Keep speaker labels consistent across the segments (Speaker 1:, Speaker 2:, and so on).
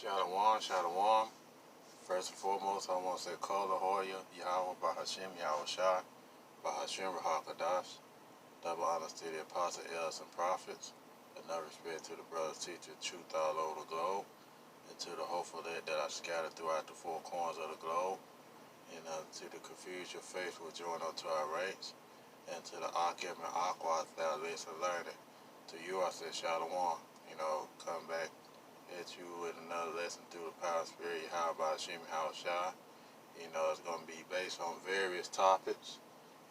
Speaker 1: Shalom, shalom. First and foremost, I want to say Kol Ahoya, Yahweh, Bahashim, Yahweh Shai, Bahashim, Rahakadash. Double honors to the apostle, elders, and prophets. Enough respect to the brothers, teachers, truth all over the globe, and to the hopeful that are scattered throughout the four corners of the globe, and to the confused your faith will join unto our ranks, and to the Akim and Aqua that listen and learn it. To you I say Shalom, come back at you with another lesson through the power of spirit, how about Shimi How Shai. It's going to be based on various topics.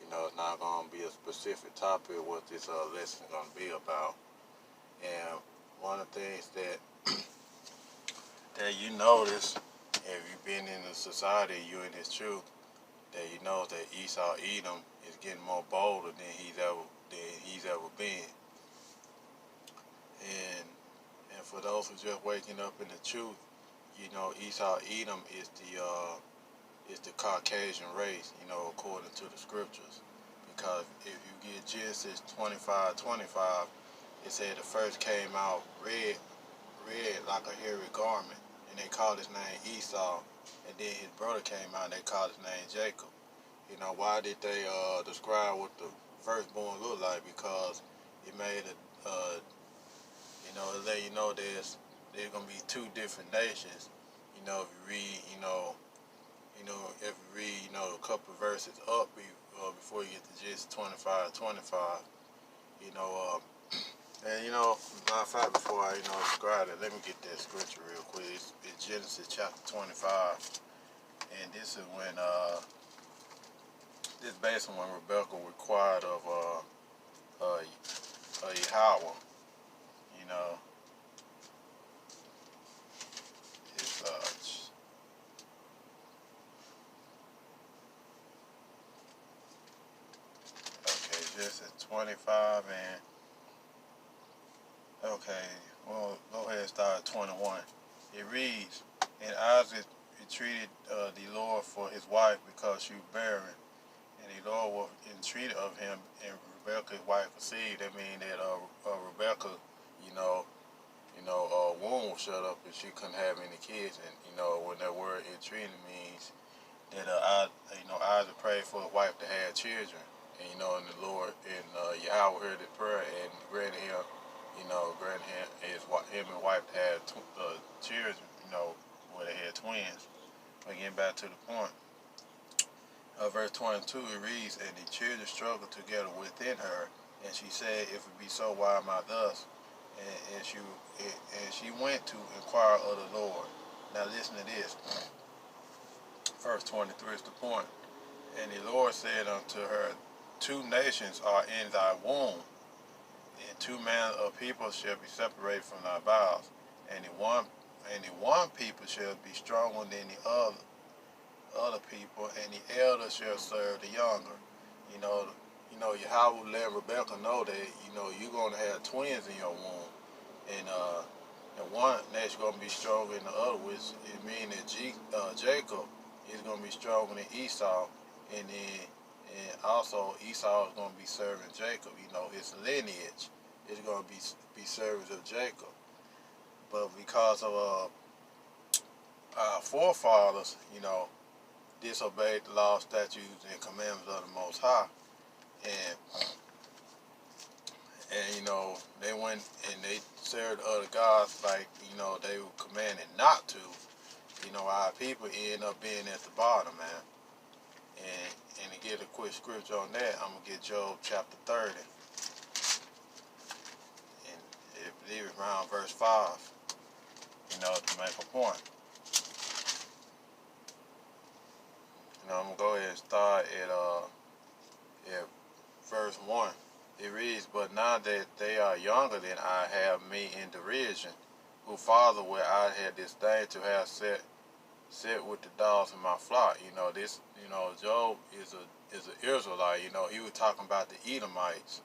Speaker 1: It's not going to be a specific topic of what this lesson is going to be about. And one of the things that you notice, if you've been in the society, you in this truth, that you know that Esau Edom is getting more bolder than he's ever been. And for those who just waking up in the truth, Esau Edom is the Caucasian race, according to the scriptures. Because if you get Genesis 25:25, it said the first came out red like a hairy garment, and they called his name Esau, and then his brother came out and they called his name Jacob. Why did they describe what the firstborn looked like? Because it made it let you know there's gonna be two different nations. If you read, if you read, a couple of verses up before you get to Genesis 25:25, and matter of fact, before I describe it, let me get that scripture real quick. It's Genesis chapter 25, and this is when this based on when Rebecca required of Yahweh. It's okay, Genesis 25 and okay, well, go ahead and start at 21. It reads, and Isaac entreated the Lord for his wife because she was barren, and the Lord was entreated of him, and Rebecca's wife conceived. That means that Rebecca, womb was shut up and she couldn't have any kids. And when that word entreated means that Isaac prayed for his wife to have children, and and the Lord and Yahweh heard his prayer and granted him, him and wife to have children, where they had twins. But getting back to the point, verse 22 it reads, and the children struggled together within her, and she said, if it be so, why am I thus? And she went to inquire of the Lord. Now listen to this. Verse 23 is the point. And the Lord said unto her, two nations are in thy womb, and two manner of people shall be separated from thy bowels, and the one people shall be stronger than the other people, and the elder shall serve the younger. Yahweh let Rebecca know that you're going to have twins in your womb, and one nation going to be stronger than the other, which it means that Jacob is going to be stronger than Esau, and also Esau is going to be serving Jacob. His lineage is going to be servants of Jacob. But because of our forefathers, disobeyed the law, statutes, and commandments of the Most High, and they went and they served other gods like they were commanded not to. Our people end up being at the bottom, man. And to get a quick scripture on that, I'm gonna get Job chapter 30, and I believe it's around verse 5. To make a point. I'm gonna go ahead and start at verse 1. It reads, but now that they are younger than I, have me in derision, whose father where I had disdain to have set with the dogs in my flock. Job is an Israelite. He was talking about the Edomites,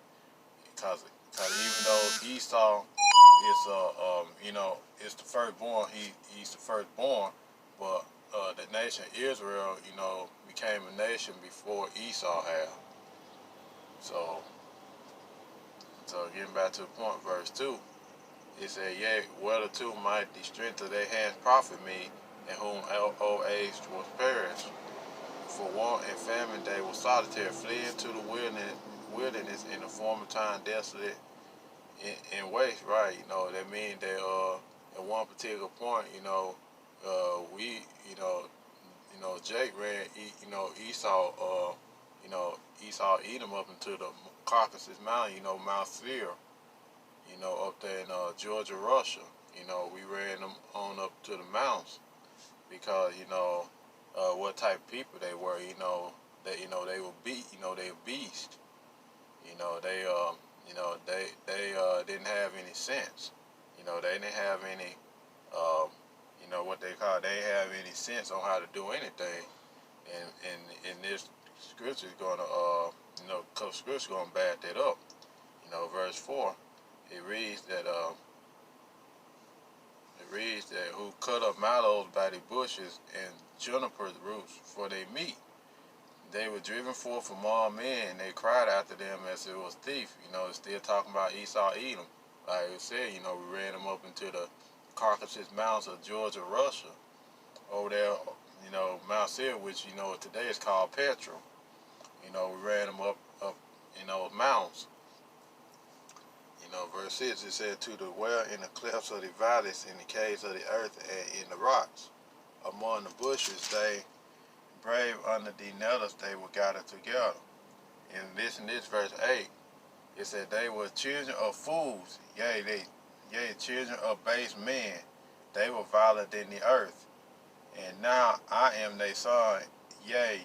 Speaker 1: because even though Esau is it's the firstborn, he's the firstborn, but the nation Israel, became a nation before Esau had. So getting back to the point, verse 2. It said, yea, whereto might the strength of their hands profit me, and whom old age was perished. For want and famine they were solitary, fleeing to the wilderness in the former time desolate and waste, right? That means that at one particular point, we, Jake ran, Esau, Esau Edom up into the Caucasus Mountain, Mount Seir, up there in Georgia, Russia. We ran them on up to the mountains because, what type of people they were, that, they were they were beasts. They, didn't have any sense. They didn't have any, um, what they call, they didn't have any sense on how to do anything. And this scripture is going to, couple scripture going to back that up. Verse 4, it reads that, who cut up mallows by the bushes and juniper roots for their meat. They were driven forth from all men, and they cried after them as it was thief. It's still talking about Esau Edom. Like I said, we ran them up into the Caucasus Mountains of Georgia, Russia. Over there, Mount Seir, which, today is called Petra. We ran them up in those mountains. Verse 6, it said, to dwell in the clefts of the valleys, in the caves of the earth, and in the rocks. Among the bushes, they brave under the nettles, they were gathered together. And listen to this, verse 8. It said, they were children of fools, yea, children of base men. They were violent in the earth. And now I am their son, yea,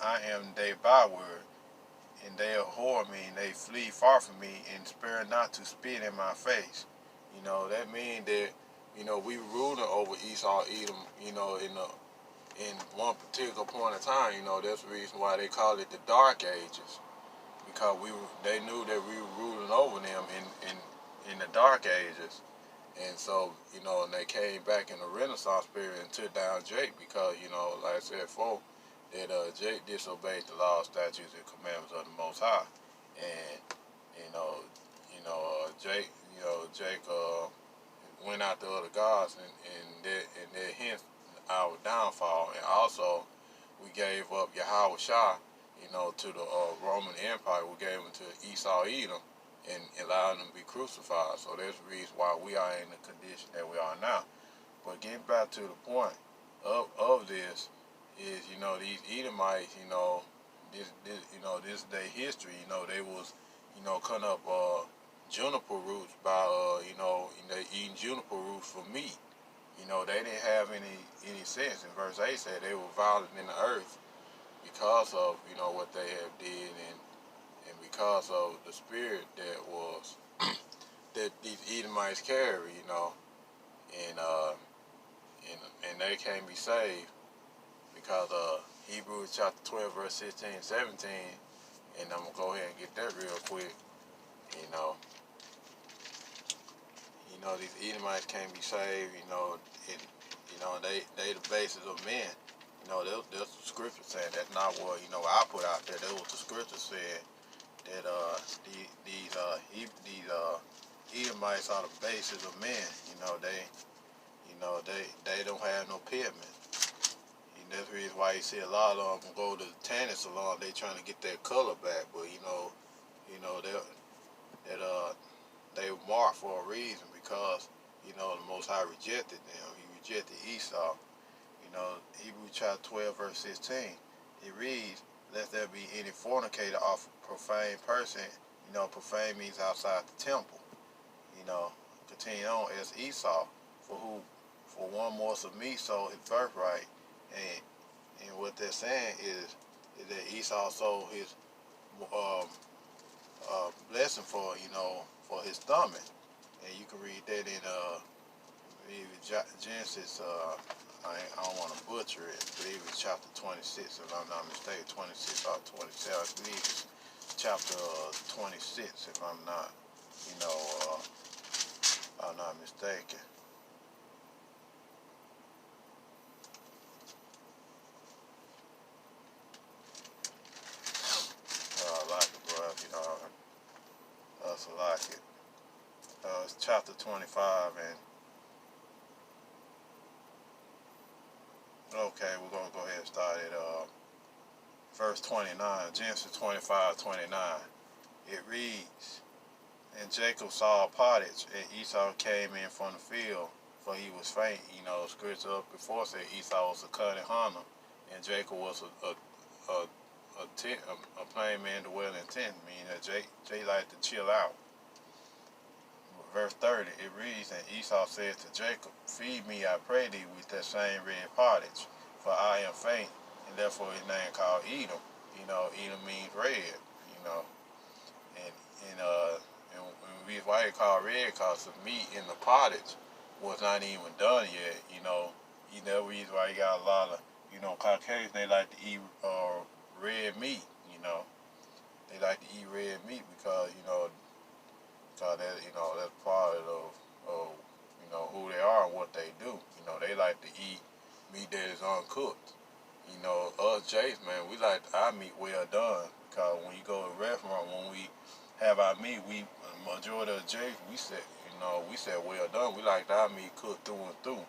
Speaker 1: I am their byword. And they abhor me, and they flee far from me, and spare not to spit in my face. That means that, we ruling over Esau, Edom, in one particular point of time. That's the reason why they call it the Dark Ages, because they knew that we were ruling over them in the Dark Ages. And so, and they came back in the Renaissance period and took down Jake because, like I said before, that Jake disobeyed the law, statutes, and commandments of the Most High. And, Jake went after other gods, and that hence our downfall. And also, we gave up Yahweh Shah, to the Roman Empire. We gave him to Esau Edom and allowed him to be crucified. So that's the reason why we are in the condition that we are now. But getting back to the point of this is, these Edomites, this is their history. They was, cutting up juniper roots by, they eating juniper roots for meat. They didn't have any sense. In verse 8 said they were violent in the earth because of, what they have did, and because of the spirit that was that these Edomites carry, and they can't be saved because Hebrews chapter 12 verse 16 and 17, and I'm gonna go ahead and get that real quick. These Edomites can't be saved. They the basis of men. There's the scripture saying that's not what I put out there. That's what the scripture said, that these Edomites are the basis of men. They don't have no pigment. And that's the reason why you see a lot of them go to the tanning salon. They trying to get that color back, but they were marked for a reason, because the Most High rejected them. He rejected Esau. Hebrews chapter 12 verse 16. It reads, "Lest there be any fornicator or profane person." Profane means outside the temple. Continue on as Esau, for one morsel of meat sold his birthright. And what they're saying is that Esau sold his blessing for his stomach. And you can read that in Genesis. I don't want to butcher it. I believe it's chapter 26, if I'm not mistaken, 26 or 27. I believe it's chapter 26, if I'm not, I'm not mistaken. I like it, bro. That's like it. It's chapter 26. 25 and okay, we're gonna go ahead and start at verse 29. Genesis 25:29. It reads, "And Jacob saw a pottage, and Esau came in from the field, for he was faint." You know, scripture up before said Esau was a cunning hunter, and Jacob was a plain man to dwell in tent, meaning that Jay liked to chill out. Verse 30, it reads, "And Esau said to Jacob, Feed me, I pray thee, with that same red pottage, for I am faint," and therefore his name called Edom. You know, Edom means red. You know, and the reason why it called red, because the meat in the pottage was not even done yet. You know, the reason why you got a lot of Caucasians, they like to eat red meat. You know, they like to eat red meat because that that's part of who they are and what they do. You know, they like to eat meat that is uncooked. You know, us Jays, man, we like our meat well done, because when you go to a restaurant, when we have our meat, majority of Jays, we said well done. We like our meat cooked through and through.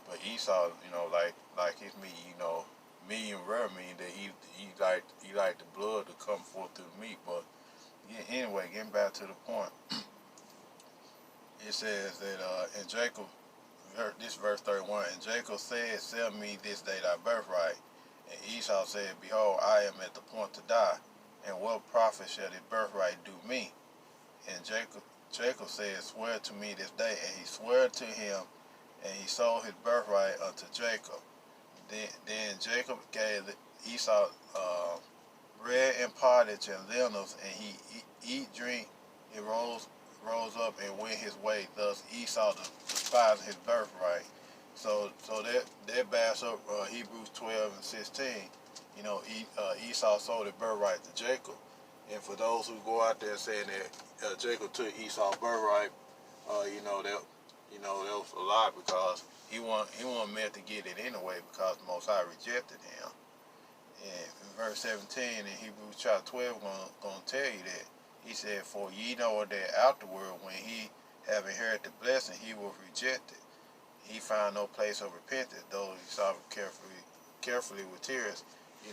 Speaker 1: But Esau, like his meat, medium rare, mean that he like the blood to come forth through the meat. But yeah, anyway, getting back to the point, it says that in Jacob, this verse 31, "And Jacob said, Sell me this day thy birthright. And Esau said, Behold, I am at the point to die, and what profit shall this birthright do me? And Jacob said, Swear to me this day. And he swore to him, and he sold his birthright unto Jacob. Then Jacob gave Esau bread and pottage and lentils, and he eat, drink, and rose up and went his way. Thus Esau despised his birthright." So that backs up Hebrews 12:16. Esau sold his birthright to Jacob. And for those who go out there saying that Jacob took Esau's birthright, that was a lie, because he wasn't meant to get it anyway, because the Most High rejected him. And in verse 17 in Hebrews chapter 12, going to tell you that. He said, "For ye know that afterward, when he have inherited the blessing, he was rejected. He found no place of repentance, though he sought carefully with tears."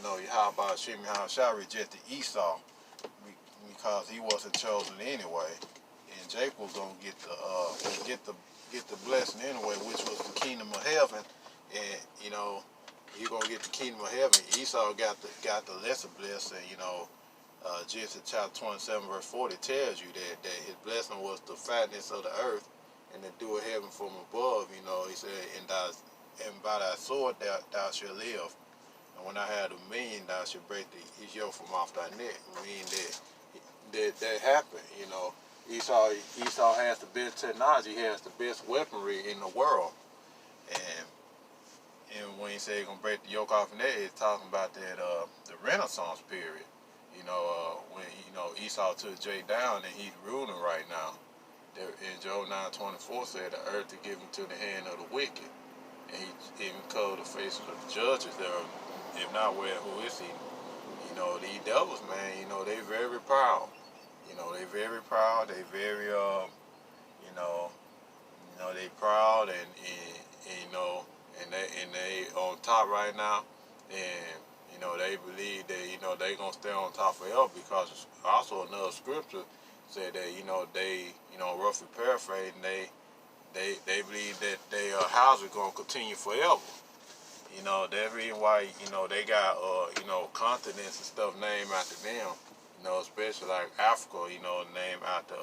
Speaker 1: Yahweh Hashem Yahushua rejected Esau because he wasn't chosen anyway, and Jacob was gonna get the blessing anyway, which was the kingdom of heaven. And you're gonna get the kingdom of heaven. Esau got the lesser blessing. Genesis chapter 27 verse 40 tells you that his blessing was the fatness of the earth and the dew of heaven from above. He said, and by thy sword thou shalt live. And when I had dominion, thou shalt break his yoke from off thy neck. I mean that happened. Esau has the best technology. He has the best weaponry in the world. And when he said he's gonna break the yoke off, and that, it's talking about that the Renaissance period. When Esau took Jay down, and he's ruling right now. In Job 9:24 said, "The earth is given to the hand of the wicked," and he even covered the faces of the judges. If not, where who is he? These devils, man. They very proud. They very proud. They very they proud, and they on top right now, and they believe that they gonna stay on top forever, because also another scripture said that they roughly paraphrasing, they believe that their house is gonna continue forever. That's the reason why they got continents and stuff named after them. Especially like Africa, named after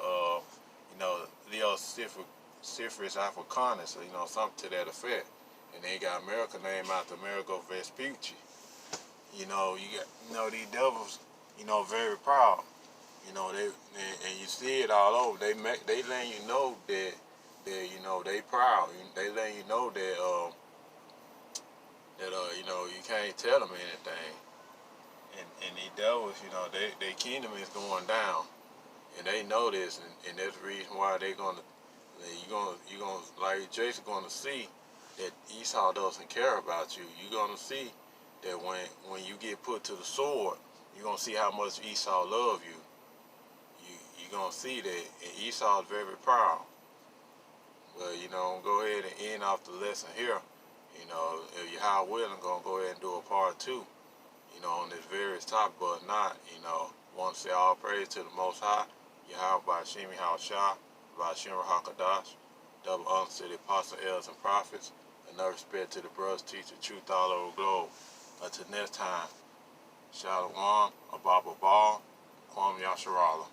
Speaker 1: Leosifrus Africanus, or something to that effect. And they got America named after Amerigo Vespucci. You got these devils, very proud. And you see it all over. They letting you know that they proud. They letting you know that you can't tell them anything. And these devils, their kingdom is going down, and they know this, and that's the reason why you're gonna like Jason gonna see that Esau doesn't care about you. You're gonna see that when you get put to the sword, you're gonna see how much Esau loves you. You're gonna see that, and Esau is very proud. But, go ahead and end off the lesson here. If you're how willing, going to go ahead and do a part 2, on this various topic. But not, want to say all praise to the Most High, Yahweh by Shemi Hawashah, by Shimra Hakadash, double honor to the apostle, elders, and prophets, enough respect to the brothers, teachers, truth all over the globe. Until next time, Shalom, Ababa Ball, Kwam Yasharala.